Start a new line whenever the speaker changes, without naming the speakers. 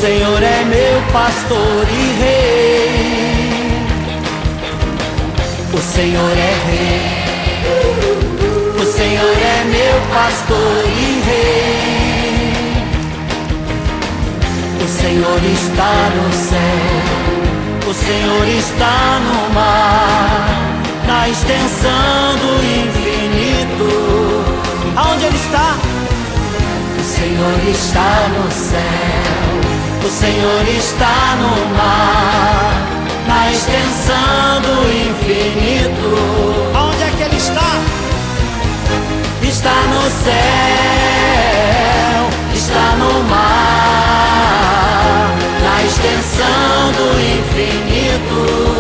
Senhor é meu pastor e rei. O Senhor é rei. O Senhor é meu pastor e rei. O Senhor está no céu, o Senhor está no mar, na extensão do infinito. Aonde Ele está? O Senhor está no céu, o Senhor está no mar, na extensão do infinito. Aonde é que Ele está? Está no céu, está no mar, na extensão do infinito.